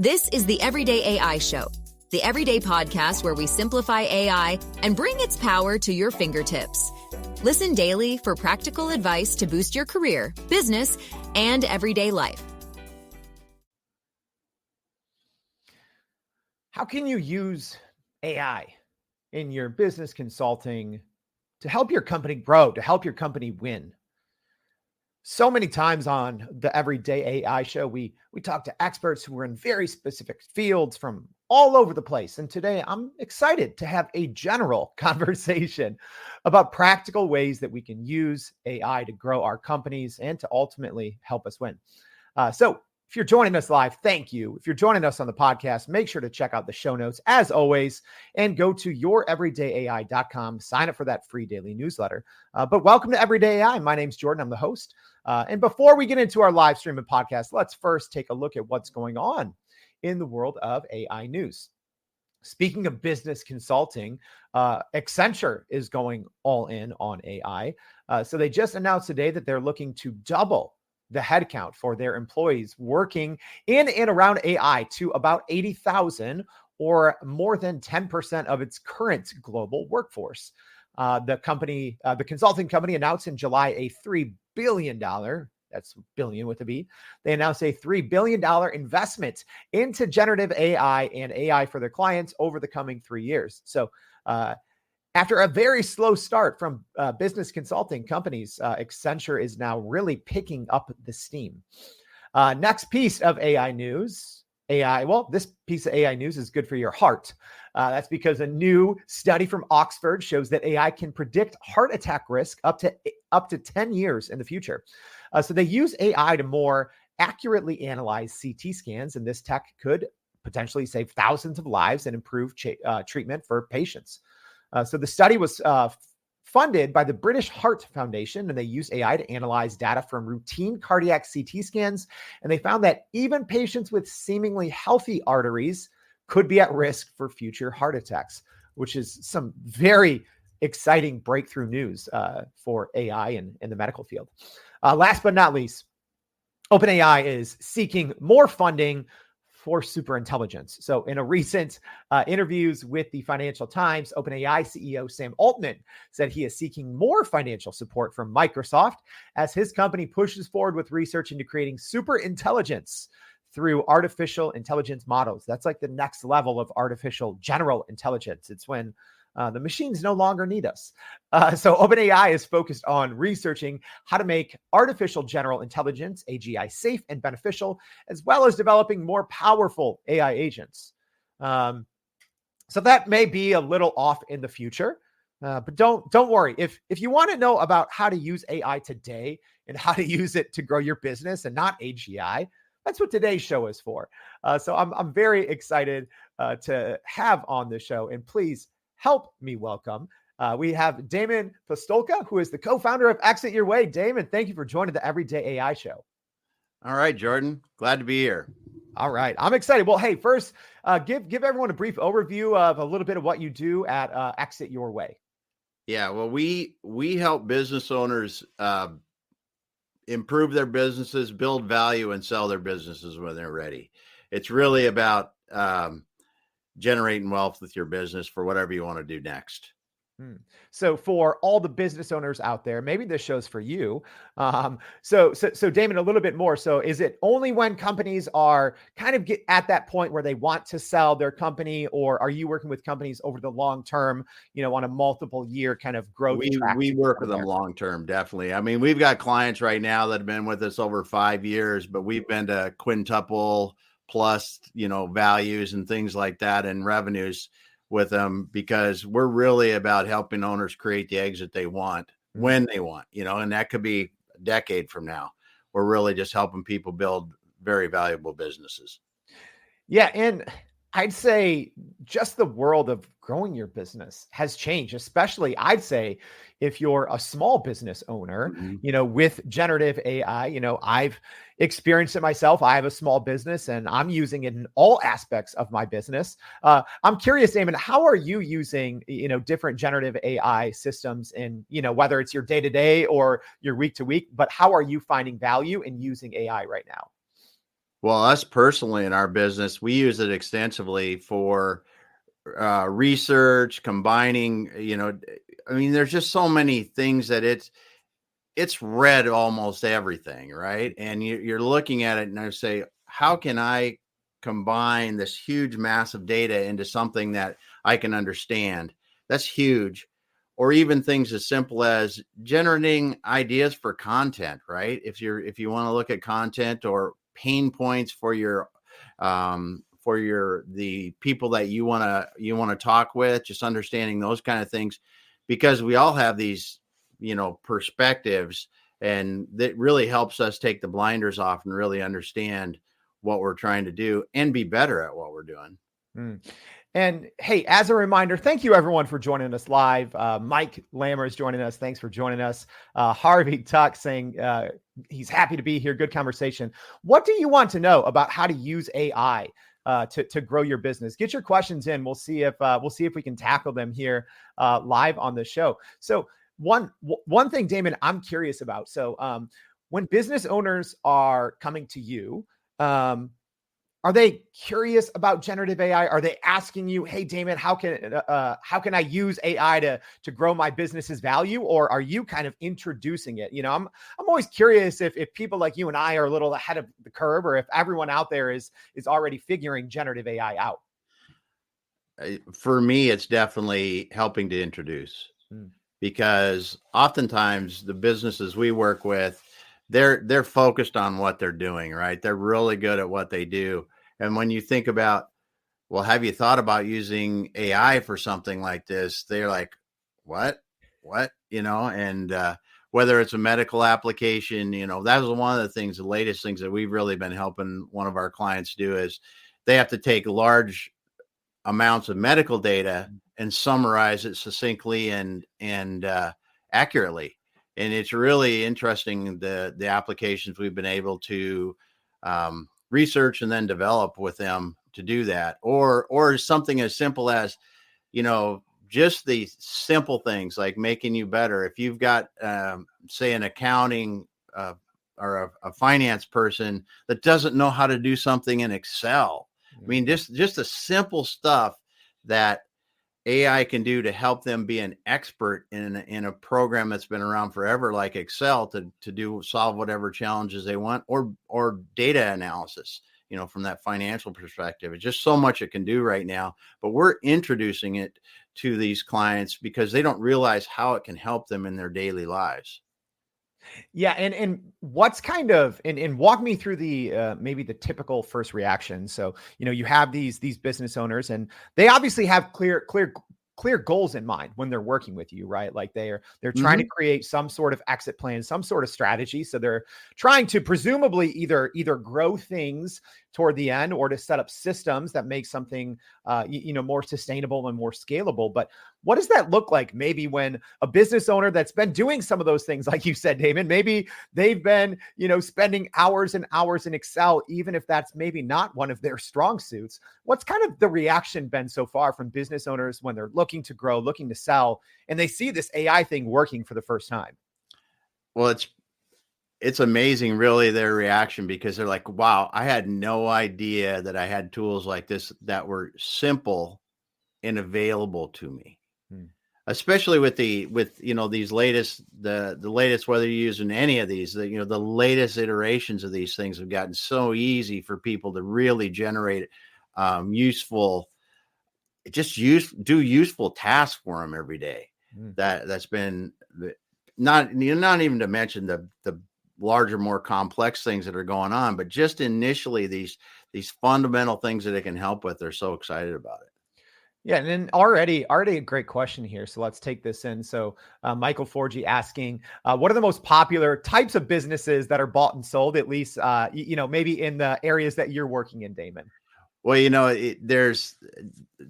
This is the Everyday AI Show, the everyday podcast where we simplify AI and bring its power to your fingertips. Listen daily for practical advice to boost your career, business, and everyday life. How can you use AI in your business consulting to help your company grow, to help your company win? So many times on the Everyday AI Show, we talk to experts who are in very specific fields from all over the place. And today I'm excited to have a general conversation about practical ways that we can use AI to grow our companies and to ultimately help us win. So if you're joining us live, thank you. If you're joining us on the podcast, make sure to check out the show notes as always and go to youreverydayai.com, sign up for that free daily newsletter. But welcome to Everyday AI. My name's Jordan. I'm the host. And before we get into our live stream and podcast, let's first take a look at what's going on in the world of AI news. Speaking of business consulting, Accenture is going all in on AI. So they just announced today that they're looking to double the headcount for their employees working in and around AI to about 80,000, or more than 10% of its current global workforce. The consulting company announced in July a $3 billion, that's billion with a B. They announced a $3 billion investment into generative AI and AI for their clients over the coming 3 years. So, after a very slow start from business consulting companies, Accenture is now really picking up the steam. Next piece of AI news. This piece of AI news is good for your heart. That's because a new study from Oxford shows that AI can predict heart attack risk up to 10 years in the future. So they use AI to more accurately analyze CT scans, and this tech could potentially save thousands of lives and improve treatment for patients. So the study was funded by the British Heart Foundation, and they use AI to analyze data from routine cardiac CT scans. And they found that even patients with seemingly healthy arteries could be at risk for future heart attacks, which is some very exciting breakthrough news for AI in the medical field. Last but not least, OpenAI is seeking more funding for superintelligence. So in a recent interviews with the Financial Times, OpenAI CEO Sam Altman said he is seeking more financial support from Microsoft as his company pushes forward with research into creating superintelligence through artificial intelligence models. That's like the next level of artificial general intelligence. It's when the machines no longer need us. So OpenAI is focused on researching how to make artificial general intelligence, AGI, safe and beneficial, as well as developing more powerful AI agents. So that may be a little off in the future, but don't worry. If you want to know about how to use AI today and how to use it to grow your business and not AGI, that's what today's show is for. So I'm very excited to have on the show, and please help me welcome. We have Damon Pistulka, who is the co-founder of Exit Your Way. Damon, thank you for joining the Everyday AI Show. All right, Jordan. Glad to be here. All right. I'm excited. Well, hey, first, give everyone a brief overview of a little bit of what you do at Exit Your Way. Yeah, well, we help business owners improve their businesses, build value, and sell their businesses when they're ready. It's really about generating wealth with your business for whatever you want to do next. So for all the business owners out there, maybe this show's for you. So Damon, a little bit more. So is it only when companies are kind of get at that point where they want to sell their company, or are you working with companies over the long term, on a multiple year kind of growth track? We work with them long term, definitely. I mean, we've got clients right now that have been with us over 5 years, but we've been to quintuple plus, values and things like that and revenues with them, because we're really about helping owners create the exit they want when they want, and that could be a decade from now. We're really just helping people build very valuable businesses. Yeah. And I'd say just the world of growing your business has changed, especially I'd say if you're a small business owner, with generative AI. I've experienced it myself. I have a small business and I'm using it in all aspects of my business. I'm curious, Damon, how are you using, different generative AI systems in, whether it's your day-to-day or your week-to-week, but how are you finding value in using AI right now? Well, us personally in our business, we use it extensively for research, combining, I mean, there's just so many things that it's read almost everything, right? And you're looking at it and I say, how can I combine this huge mass of data into something that I can understand? That's huge. Or even things as simple as generating ideas for content, right? If you want to look at content or pain points for the people that you want to talk with, just understanding those kind of things, because we all have these perspectives, and that really helps us take the blinders off and really understand what we're trying to do and be better at what we're doing. Mm. And hey, as a reminder, thank you everyone for joining us live. Mike Lammer is joining us. Thanks for joining us. Harvey Tuck saying he's happy to be here. Good conversation. What do you want to know about how to use AI to grow your business? Get your questions in. We'll see if we can tackle them here live on the show. So one thing, Damon, I'm curious about. So when business owners are coming to you, are they curious about generative AI? Are they asking you, "Hey, Damon, how can I use AI to grow my business's value?" Or are you kind of introducing it? I'm always curious if people like you and I are a little ahead of the curve, or if everyone out there is already figuring generative AI out. For me, it's definitely helping to introduce, because oftentimes the businesses we work with, they're focused on what they're doing, right? They're really good at what they do. And when you think about, well, have you thought about using AI for something like this? They're like, what, and whether it's a medical application, that was one of the latest things that we've really been helping one of our clients do is they have to take large amounts of medical data and summarize it succinctly and accurately. And it's really interesting the applications we've been able to research and then develop with them to do that, or something as simple as, just the simple things like making you better. If you've got, say, an accounting or a finance person that doesn't know how to do something in Excel, I mean, just the simple stuff that AI can do to help them be an expert in a program that's been around forever, like Excel, to solve whatever challenges they want, or data analysis, from that financial perspective. It's just so much it can do right now, but we're introducing it to these clients because they don't realize how it can help them in their daily lives. Yeah. And what's kind of, and walk me through the, maybe the typical first reaction. So, you have these business owners, and they obviously have clear goals in mind when they're working with you, right? Like they're trying to create some sort of exit plan, some sort of strategy. So they're trying to presumably either grow things toward the end, or to set up systems that make something, more sustainable and more scalable. But what does that look like maybe when a business owner that's been doing some of those things, like you said, Damon, maybe they've been, spending hours and hours in Excel, even if that's maybe not one of their strong suits? What's kind of the reaction been so far from business owners when they're looking to grow, looking to sell, and they see this AI thing working for the first time? Well, it's amazing, really, their reaction, because they're like, wow, I had no idea that I had tools like this that were simple and available to me. Especially with these latest, the latest, whether you're using any of these, the latest iterations of these things have gotten so easy for people to really generate useful tasks for them every day. That's been not even to mention the larger, more complex things that are going on, but just initially these fundamental things that it can help with. They're so excited about it. Yeah, and then already a great question here. So let's take this in. So Michael Forgy asking, what are the most popular types of businesses that are bought and sold, at least, maybe in the areas that you're working in, Damon? Well, there's,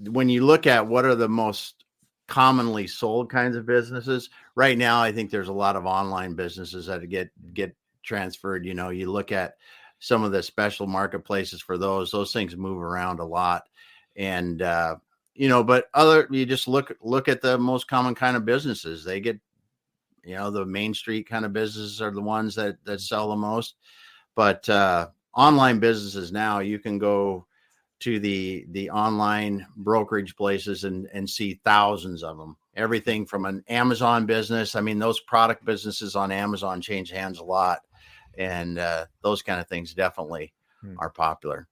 when you look at what are the most commonly sold kinds of businesses right now, I think there's a lot of online businesses that get transferred. You look at some of the special marketplaces for those things move around a lot. And, but you just look at the most common kind of businesses. They get, the Main Street kind of businesses are the ones that sell the most. But online businesses now, you can go to the online brokerage places and see thousands of them. Everything from an Amazon business. I mean, those product businesses on Amazon change hands a lot, and those kind of things definitely are popular.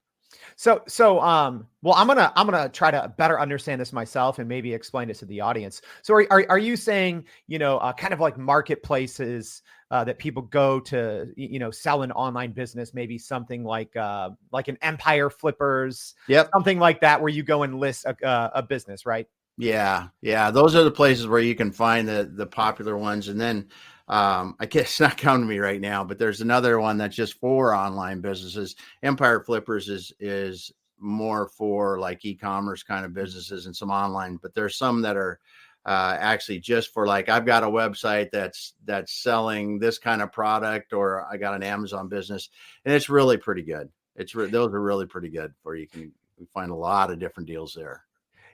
So, well, I'm gonna try to better understand this myself and maybe explain it to the audience. So, are you saying, kind of like marketplaces that people go to, sell an online business, maybe something like an Empire Flippers, Yep. something like that, where you go and list a business, right? Yeah. Those are the places where you can find the popular ones, and then I guess it's not coming to me right now, but there's another one that's just for online businesses. Empire Flippers is more for like e-commerce kind of businesses and some online, but there's some that are actually just for like, I've got a website that's selling this kind of product, or I got an Amazon business, and it's really pretty good. Those are really pretty good for you can find a lot of different deals there.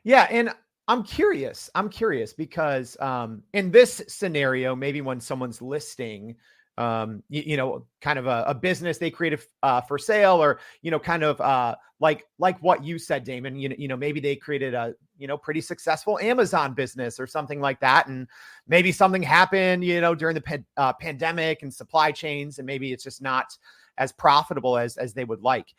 Yeah, and I'm curious because in this scenario, maybe when someone's listing, kind of a business they created for sale, or kind of like what you said, Damon. Maybe they created a pretty successful Amazon business or something like that, and maybe something happened during the pandemic and supply chains, and maybe it's just not as profitable as they would like.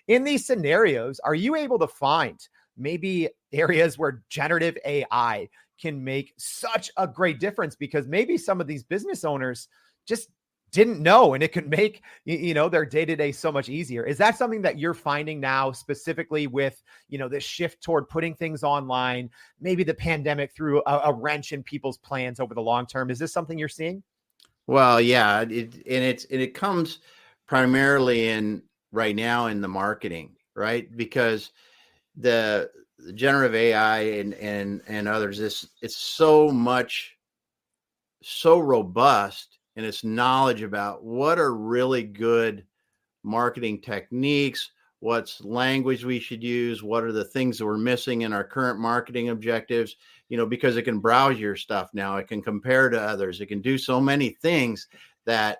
In these scenarios, are you able to find maybe areas where generative AI can make such a great difference? Because maybe some of these business owners just didn't know, and it could make their day-to-day so much easier. Is that something that you're finding now, specifically with this shift toward putting things online? Maybe the pandemic threw a wrench in people's plans over the long term. Is this something you're seeing? Well, yeah, it comes primarily right now in the marketing, right? Because the generative AI and others, it's so robust in its knowledge about what are really good marketing techniques, what's language we should use, what are the things that we're missing in our current marketing objectives, because it can browse your stuff now, it can compare to others, it can do so many things that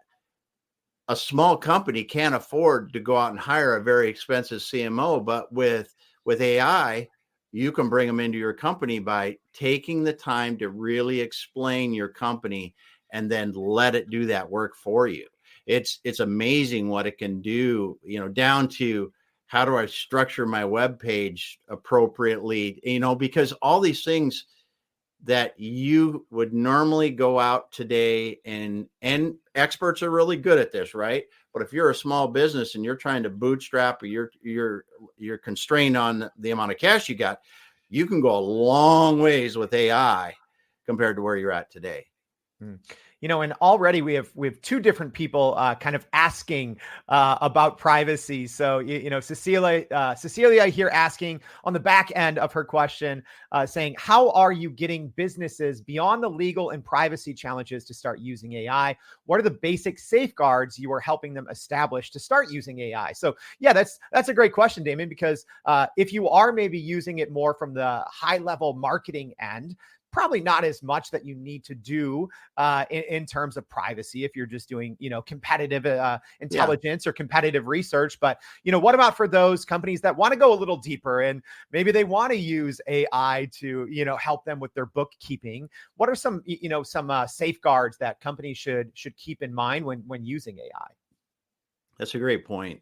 a small company can't afford to go out and hire a very expensive CMO. But with AI, you can bring them into your company by taking the time to really explain your company and then let it do that work for you. It's amazing what it can do, down to how do I structure my web page appropriately, because all these things that you would normally go out today, and experts are really good at this, right? But if you're a small business and you're trying to bootstrap, or you're constrained on the amount of cash you got, you can go a long ways with AI compared to where you're at today. And already we have two different people kind of asking about privacy. So, Cecilia here asking on the back end of her question, saying, how are you getting businesses beyond the legal and privacy challenges to start using AI? What are the basic safeguards you are helping them establish to start using AI? So, yeah, that's a great question, Damon, because if you are maybe using it more from the high level marketing end, probably not as much that you need to do in terms of privacy if you're just doing, competitive intelligence or competitive research. But, what about for those companies that want to go a little deeper and maybe they want to use AI to, help them with their bookkeeping? What are some safeguards that companies should keep in mind when using AI? That's a great point.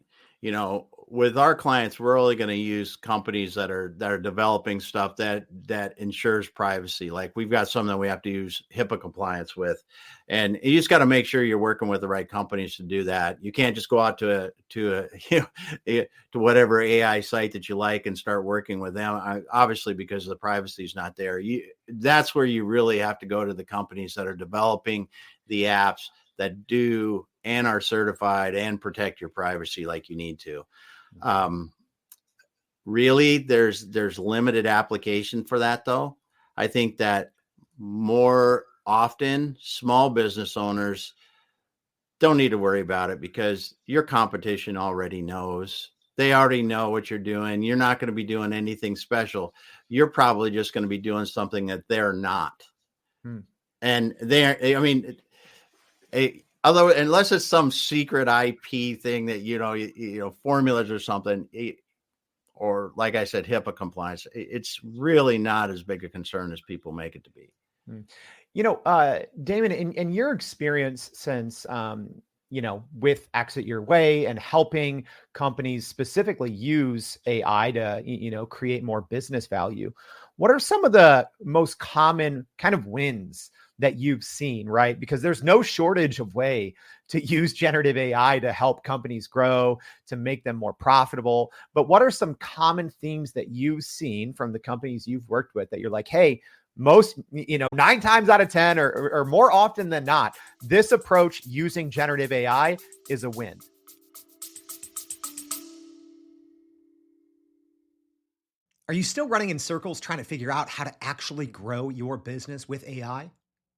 With our clients, we're only going to use companies that are developing stuff that ensures privacy. Like we've got some that we have to use HIPAA compliance with, and you just got to make sure you're working with the right companies to do that. You can't just go out to whatever AI site that you like and start working with them. Obviously, because the privacy is not there. That's where you really have to go to the companies that are developing the apps that do and are certified and protect your privacy like you need to. Really, there's limited application for that, though. I think that more often small business owners don't need to worry about it because your competition already knows. They already know what you're doing. You're not going to be doing anything special. You're probably just going to be doing something that they're not. And Although, unless it's some secret IP thing that, formulas or something, or like I said, HIPAA compliance, it's really not as big a concern as people make it to be. Damon, in your experience since, with Exit Your Way and helping companies specifically use AI to, create more business value, what are some of the most common kind of wins that you've seen, right? Because there's no shortage of way to use generative AI to help companies grow, to make them more profitable. But what are some common themes that you've seen from the companies you've worked with that you're like, hey, most, 9 times out of 10 or more often than not, this approach using generative AI is a win? Are you still running in circles trying to figure out how to actually grow your business with AI?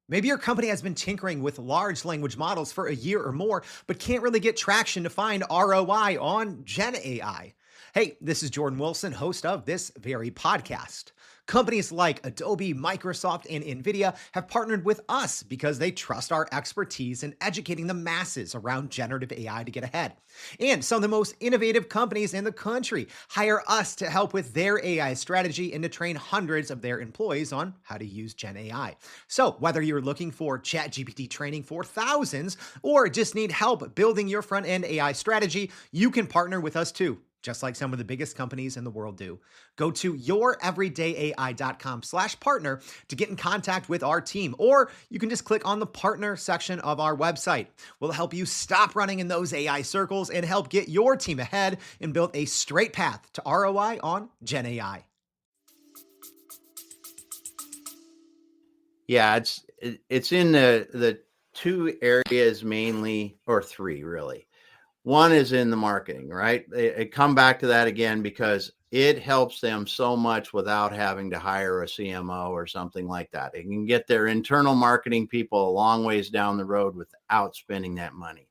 Maybe your company has been tinkering with large language models for a year or more, but can't really get traction to find ROI on GenAI. Hey, this is Jordan Wilson, host of this very podcast. Companies like Adobe, Microsoft, and NVIDIA have partnered with us because they trust our expertise in educating the masses around generative AI to get ahead. And some of the most innovative companies in the country hire us to help with their AI strategy and to train hundreds of their employees on how to use GenAI. So whether you're looking for ChatGPT training for thousands or just need help building your front-end AI strategy, you can partner with us too, just like some of the biggest companies in the world do. Go to youreverydayai.com/partner to get in contact with our team, or you can just click on the partner section of our website. We'll help you stop running in those AI circles and help get your team ahead and build a straight path to ROI on GenAI. Yeah, it's in the 2 areas mainly, or 3 really. One is in the marketing, right? I come back to that again because it helps them so much without having to hire a CMO or something like that. It can get their internal marketing people a long ways down the road without spending that money.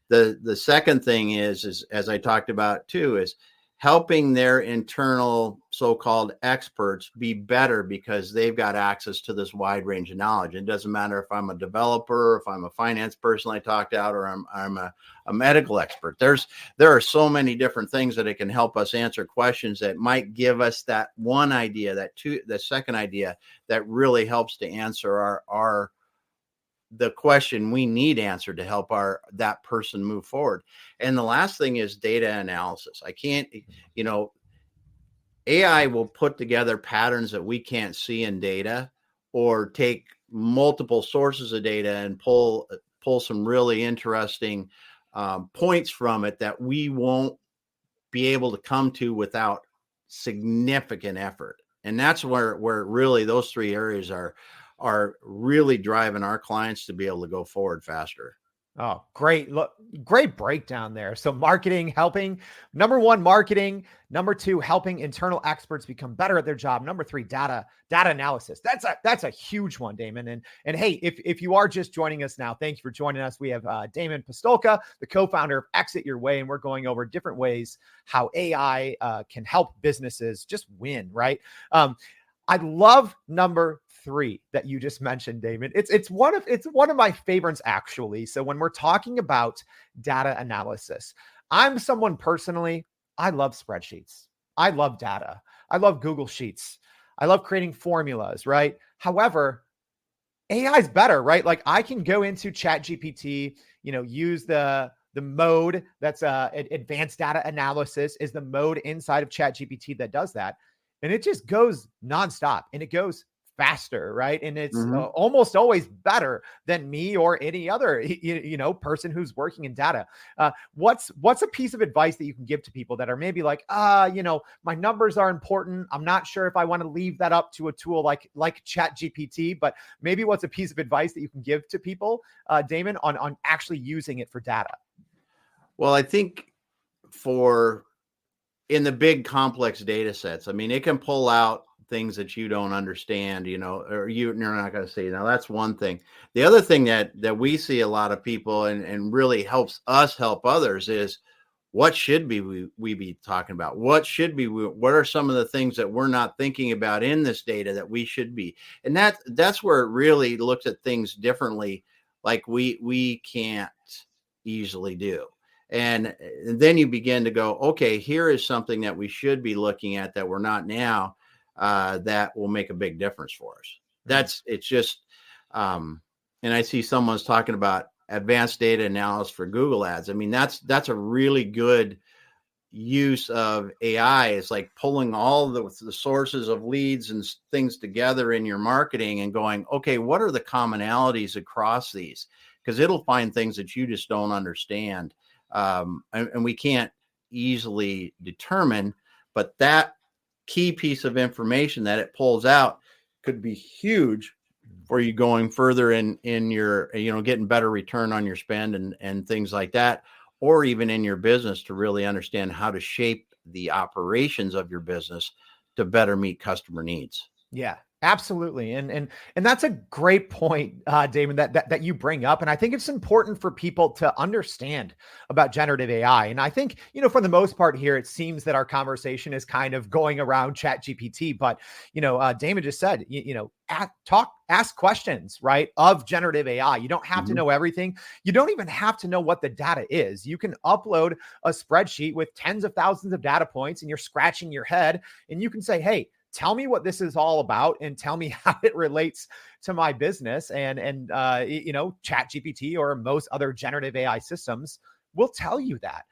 The second thing is as I talked about too, is helping their internal so-called experts be better because they've got access to this wide range of knowledge. It doesn't matter if I'm a developer, if I'm a finance person I talked out, or I'm a medical expert. There are so many different things that it can help us answer questions that might give us that one idea, the second idea that really helps to answer the question we need answered to help that person move forward. And the last thing is data analysis. AI will put together patterns that we can't see in data, or take multiple sources of data and pull some really interesting points from it that we won't be able to come to without significant effort. And that's where really those 3 areas are really driving our clients to be able to go forward faster. Oh, great. Look, great breakdown there. So marketing, helping, number 1, marketing. Number 2, helping internal experts become better at their job. Number 3, data analysis. That's a huge one, Damon. And hey, if you are just joining us now, thank you for joining us. We have Damon Pistulka, the co-founder of Exit Your Way, and we're going over different ways how AI can help businesses just win, right? I love number 3 that you just mentioned, Damon. It's one of my favorites, actually. So when we're talking about data analysis, I'm someone personally, I love spreadsheets. I love data. I love Google Sheets. I love creating formulas, right? However, AI is better, right? Like I can go into ChatGPT, use the mode that's advanced data analysis is the mode inside of ChatGPT that does that. And it just goes nonstop and it goes faster, right? And it's almost always better than me or any other, person who's working in data. What's a piece of advice that you can give to people that are maybe like, my numbers are important. I'm not sure if I want to leave that up to a tool like ChatGPT, but maybe what's a piece of advice that you can give to people, Damon, on actually using it for data? Well, I think in the big complex data sets, it can pull out things that you don't understand, or you're not going to see. Now that's one thing. The other thing that we see a lot of people and really helps us help others is what should we be talking about? What are some of the things that we're not thinking about in this data that we should be? And that's where it really looks at things differently like we can't easily do. And then you begin to go, okay, here is something that we should be looking at that we're not now, that will make a big difference for us. It's just, and I see someone's talking about advanced data analysis for Google ads. I mean, that's a really good use of AI. Is like pulling all the sources of leads and things together in your marketing and going, okay, what are the commonalities across these? Because it'll find things that you just don't understand. And we can't easily determine, but that key piece of information that it pulls out could be huge for you going further in your, getting better return on your spend and things like that, or even in your business to really understand how to shape the operations of your business to better meet customer needs. Yeah, absolutely. And that's a great point, Damon, that you bring up. And I think it's important for people to understand about generative AI. And I think, for the most part here, it seems that our conversation is kind of going around ChatGPT, but, Damon just said, ask questions, right, of generative AI. You don't have to know everything. You don't even have to know what the data is. You can upload a spreadsheet with tens of thousands of data points and you're scratching your head and you can say, hey, tell me what this is all about and tell me how it relates to my business. And ChatGPT or most other generative AI systems will tell you that.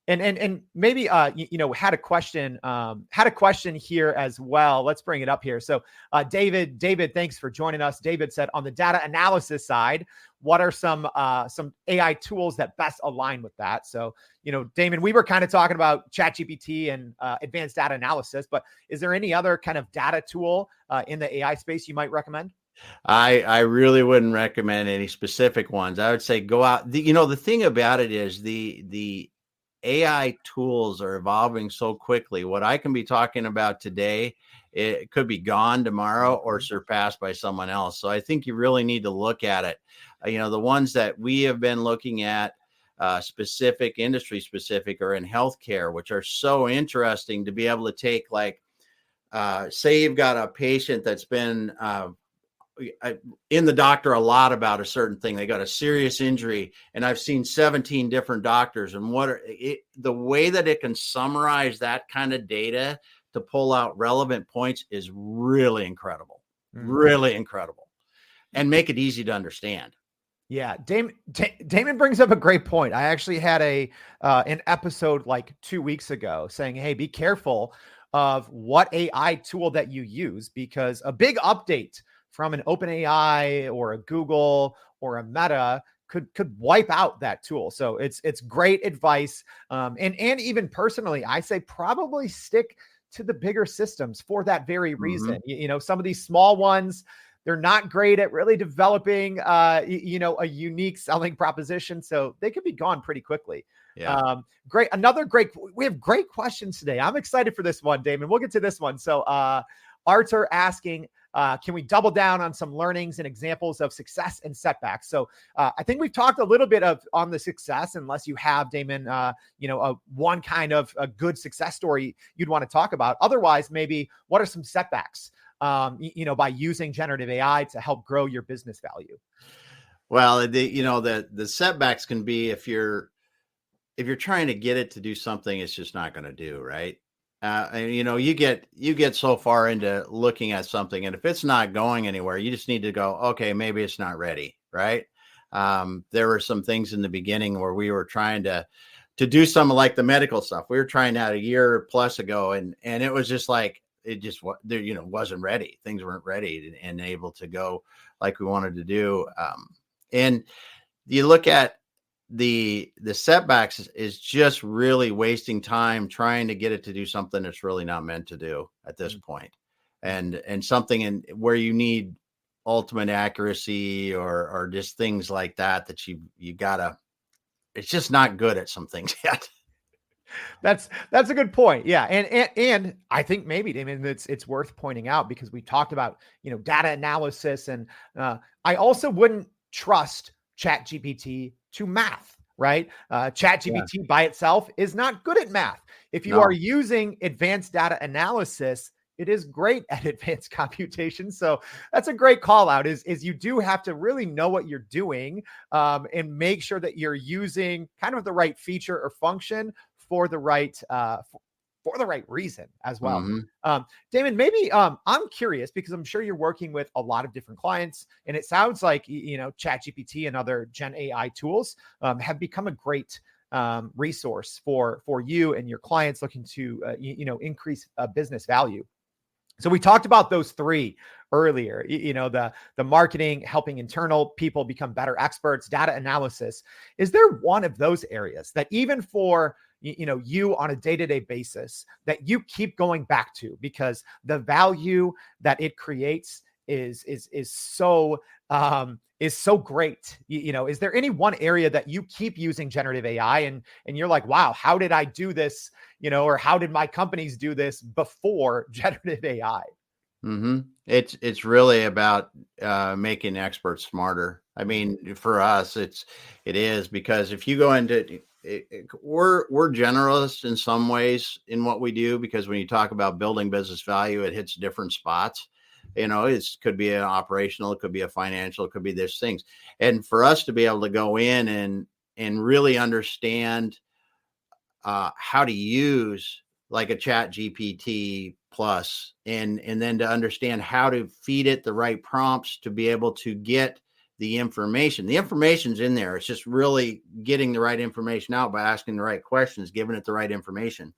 And maybe had a question here as well. Let's bring it up here. So David, thanks for joining us. David said, on the data analysis side, what are some AI tools that best align with that? So, Damon, we were kind of talking about ChatGPT and advanced data analysis, but is there any other kind of data tool in the AI space you might recommend? I really wouldn't recommend any specific ones. I would say go out. The thing about it is the AI tools are evolving so quickly. What I can be talking about today, it could be gone tomorrow or surpassed by someone else. So I think you really need to look at it. The ones that we have been looking at, industry specific, are in healthcare, which are so interesting to be able to take, like, say you've got a patient that's been in the doctor a lot about a certain thing. They got a serious injury, and I've seen 17 different doctors. And the way that it can summarize that kind of data to pull out relevant points is really incredible, really incredible, and make it easy to understand. Yeah, Damon brings up a great point. I actually had an episode like 2 weeks ago saying, hey, be careful of what AI tool that you use, because a big update from an OpenAI or a Google or a Meta could wipe out that tool. So it's great advice. And even personally, I say probably stick to the bigger systems for that very reason. Some of these small ones, they're not great at really developing, a unique selling proposition. So they could be gone pretty quickly. Yeah. Great. We have great questions today. I'm excited for this one, Damon. We'll get to this one. So Arthur asking, can we double down on some learnings and examples of success and setbacks? So I think we've talked a little bit on the success, unless you have, Damon, one kind of a good success story you'd want to talk about. Otherwise, maybe what are some setbacks, by using generative AI to help grow your business value? Well, the setbacks can be if you're trying to get it to do something it's just not going to do, right? And you get so far into looking at something, and if it's not going anywhere, you just need to go, okay, maybe it's not ready, right? There were some things in the beginning where we were trying to do some like the medical stuff. We were trying that a year plus ago, and it was just like it just wasn't ready. Things weren't ready and able to go like we wanted to do. And you look at the setbacks is just really wasting time trying to get it to do something it's really not meant to do at this point. And something where you need ultimate accuracy or just things like that you gotta, it's just not good at some things yet. That's a good point. Yeah. And I think maybe, Damon, it's worth pointing out, because we talked about, data analysis, and I also wouldn't trust ChatGPT to math, right? ChatGPT by itself is not good at math. If you are using advanced data analysis, it is great at advanced computation. So that's a great call out is you do have to really know what you're doing and make sure that you're using kind of the right feature or function for the right for the right reason as well. Damon, maybe I'm curious because I'm sure you're working with a lot of different clients, and it sounds like ChatGPT and other Gen AI tools have become a great resource for you and your clients looking to increase business value. So we talked about those three earlier, the marketing, helping internal people become better experts, data analysis. Is there one of those areas that even for you on a day-to-day basis that you keep going back to because the value that it creates is so great? Is there any one area that you keep using generative AI and you're like, wow, how did I do this? Or how did my companies do this before generative AI? It's really about making experts smarter. I mean, for us, it is because if you go into we're generalists in some ways in what we do, because when you talk about building business value, it hits different spots. It could be an operational, it could be a financial, it could be these things. And for us to be able to go in and really understand how to use like a ChatGPT plus, and then to understand how to feed it the right prompts to be able to get the information. The information's in there. It's just really getting the right information out by asking the right questions, giving it the right information.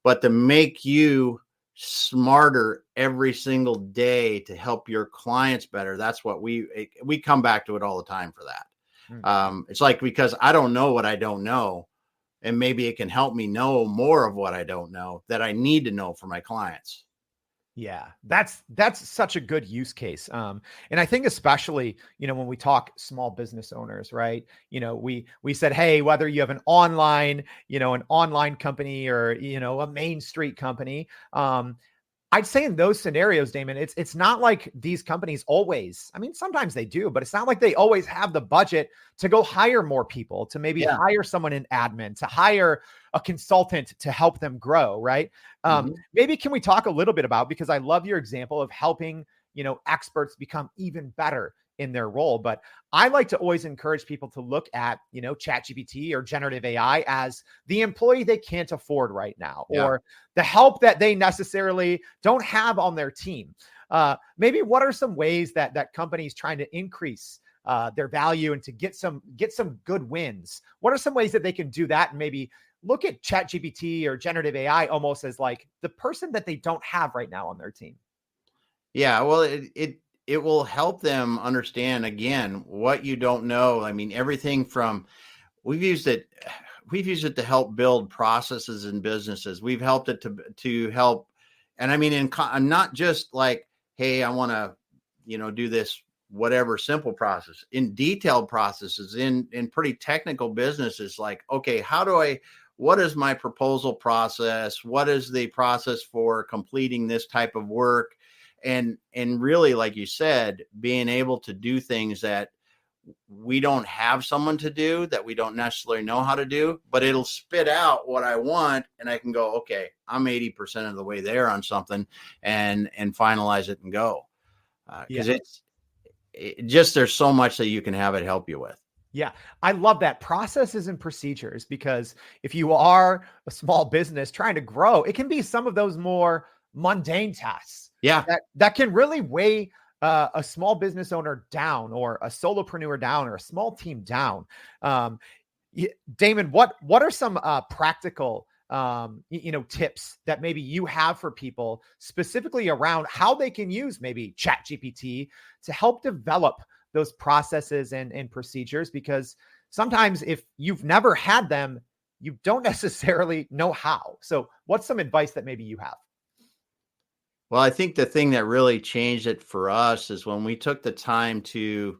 But to make you smarter every single day to help your clients better, that's what we come back to it all the time for that. It's like, because I don't know what I don't know, and maybe it can help me know more of what I don't know that I need to know for my clients. Yeah, that's such a good use case. And I think especially, when we talk small business owners, right? We said, hey, whether you have an online company or, a Main Street company, I'd say in those scenarios, Damon, it's not like these companies always, I mean, sometimes they do, but it's not like they always have the budget to go hire more people, to maybe hire someone in admin, to hire a consultant to help them grow, right? Maybe can we talk a little bit about, because I love your example of helping, experts become even better in their role. But I like to always encourage people to look at, ChatGPT or generative AI as the employee they can't afford right now, or the help that they necessarily don't have on their team. Maybe what are some ways that companies trying to increase their value and to get some good wins? What are some ways that they can do that and maybe look at ChatGPT or generative AI almost as like the person that they don't have right now on their team? Yeah, well, it will help them understand, again, what you don't know. I mean, everything from we've used it to help build processes in businesses. We've helped it to help. And I mean, I'm not just like, hey, I want to, do this, whatever simple process, in detailed processes, in pretty technical businesses, like, okay, what is my proposal process? What is the process for completing this type of work? And really, like you said, being able to do things that we don't have someone to do, that we don't necessarily know how to do, but it'll spit out what I want. And I can go, okay, I'm 80% of the way there on something, and finalize it and go. Because there's so much that you can have it help you with. Yeah, I love that, processes and procedures, because if you are a small business trying to grow, it can be some of those more mundane tasks. Yeah, that can really weigh a small business owner down, or a solopreneur down, or a small team down. Damon, what are some practical tips that maybe you have for people specifically around how they can use maybe ChatGPT to help develop those processes and procedures? Because sometimes if you've never had them, you don't necessarily know how. So what's some advice that maybe you have? Well, I think the thing that really changed it for us is when we took the time to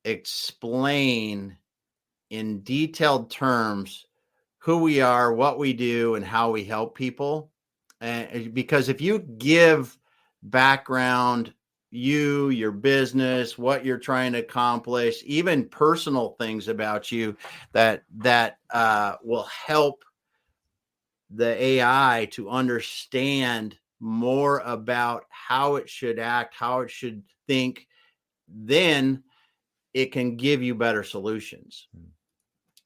explain in detailed terms who we are, what we do, and how we help people. And because if you give background, your business, what you're trying to accomplish, even personal things about you that will help the AI to understand more about how it should act, how it should think, then it can give you better solutions.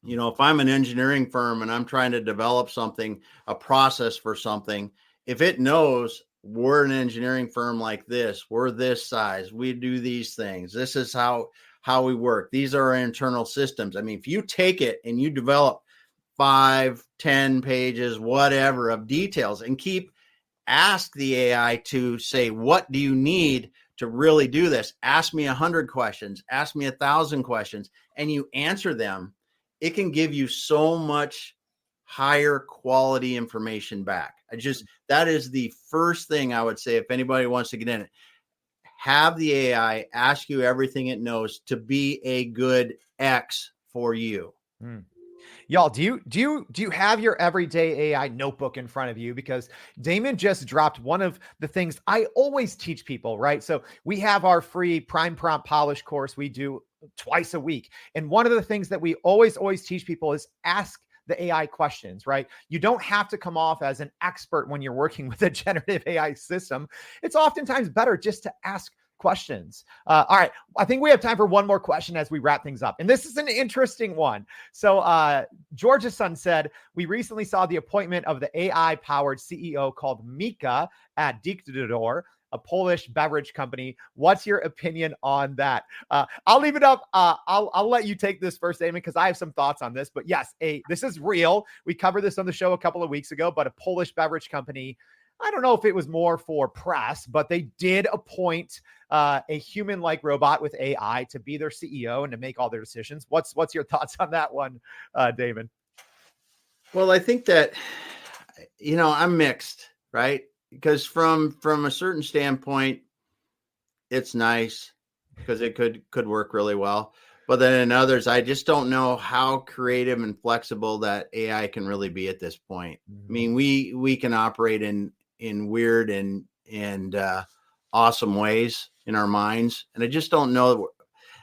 You know, if I'm an engineering firm and I'm trying to develop something, a process for something, if it knows we're an engineering firm like this, we're this size, we do these things, this is how we work, these are our internal systems. I mean, if you take it and you develop 5, 10 pages, whatever, of details, and ask the AI to say, what do you need to really do this? Ask me 100 questions, ask me 1,000 questions, and you answer them. It can give you so much higher quality information back. That is the first thing I would say if anybody wants to get in it. Have the AI ask you everything it knows to be a good X for you. Y'all, do you have your everyday AI notebook in front of you? Because Damon just dropped one of the things I always teach people, right? So we have our free Prime Prompt Polish course we do twice a week. And one of the things that we always teach people is ask the AI questions, right? You don't have to come off as an expert when you're working with a generative AI system. It's oftentimes better just to ask questions. All right. I think we have time for one more question as we wrap things up. And this is an interesting one. So George's son said, we recently saw the appointment of the AI-powered CEO called Mika at Dictador, a Polish beverage company. What's your opinion on that? I'll leave it up. I'll let you take this first, Damon, because I have some thoughts on this. But yes, this is real. We covered this on the show a couple of weeks ago, but a Polish beverage company, I don't know if it was more for press, but they did appoint a human-like robot with AI to be their CEO and to make all their decisions. What's your thoughts on that one, Damon? Well, I think that, I'm mixed, right? Because from a certain standpoint, it's nice because it could work really well. But then in others, I just don't know how creative and flexible that AI can really be at this point. I mean, we can operate in weird and awesome ways in our minds. And I just don't know.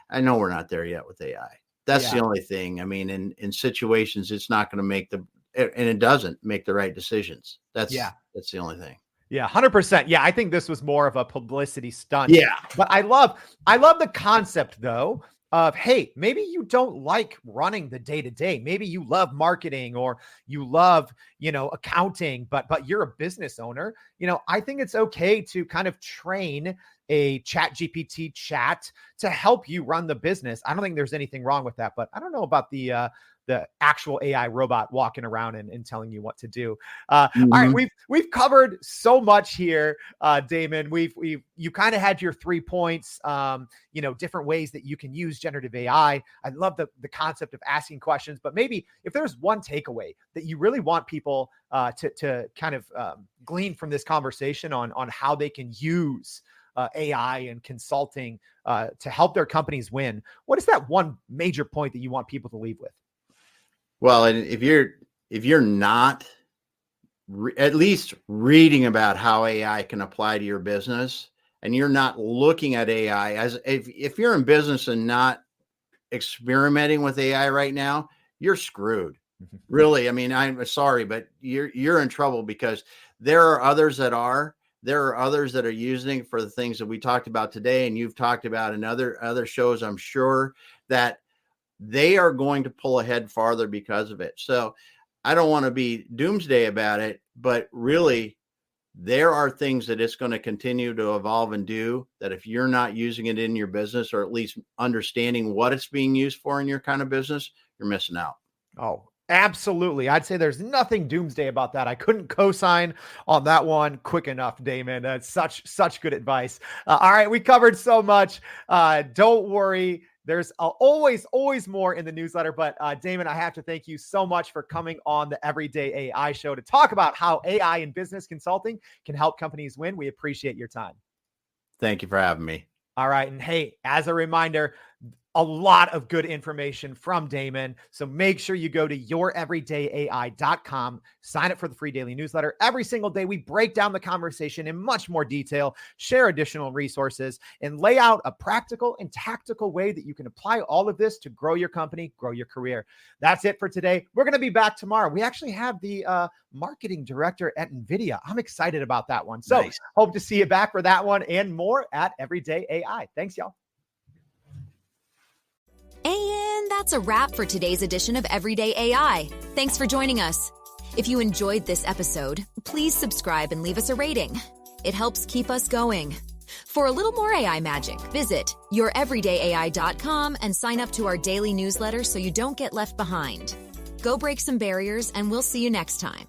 I know we're not there yet with AI. That's the only thing. I mean, in situations, it's not going to it doesn't make the right decisions. That's the only thing. Yeah, 100%. Yeah, I think this was more of a publicity stunt. Yeah. But I love the concept, though, of, hey, maybe you don't like running the day-to-day. Maybe you love marketing or you love, accounting, but you're a business owner. I think it's okay to kind of train a ChatGPT chat to help you run the business. I don't think there's anything wrong with that, but I don't know about the actual AI robot walking around and telling you what to do. All right, we've covered so much here, Damon. You kind of had your 3 points, different ways that you can use generative AI. I love the concept of asking questions, but maybe if there's one takeaway that you really want people to kind of glean from this conversation on how they can use AI and consulting to help their companies win, what is that one major point that you want people to leave with? Well, and if you're not at least reading about how AI can apply to your business, and you're not looking at AI as if you're in business and not experimenting with AI right now, you're screwed. Really. I mean, I'm sorry, but you're in trouble because there are others that are. There are others that are using for the things that we talked about today, and you've talked about in other shows, I'm sure, that they are going to pull ahead farther because of it. So I don't want to be doomsday about it, but really there are things that it's going to continue to evolve and do that if you're not using it in your business, or at least understanding what it's being used for in your kind of business, you're missing out. Oh, absolutely. I'd say there's nothing doomsday about that. I couldn't co-sign on that one quick enough, Damon. That's such good advice. All right. We covered so much. Don't worry. There's always more in the newsletter, but Damon, I have to thank you so much for coming on the Everyday AI Show to talk about how AI in business consulting can help companies win. We appreciate your time. Thank you for having me. All right. And hey, as a reminder, a lot of good information from Damon. So make sure you go to youreverydayai.com, sign up for the free daily newsletter. Every single day, we break down the conversation in much more detail, share additional resources, and lay out a practical and tactical way that you can apply all of this to grow your company, grow your career. That's it for today. We're going to be back tomorrow. We actually have the marketing director at NVIDIA. I'm excited about that one. So hope to see you back for that one and more at Everyday AI. Thanks, y'all. And that's a wrap for today's edition of Everyday AI. Thanks for joining us. If you enjoyed this episode, please subscribe and leave us a rating. It helps keep us going. For a little more AI magic, visit youreverydayai.com and sign up to our daily newsletter so you don't get left behind. Go break some barriers, and we'll see you next time.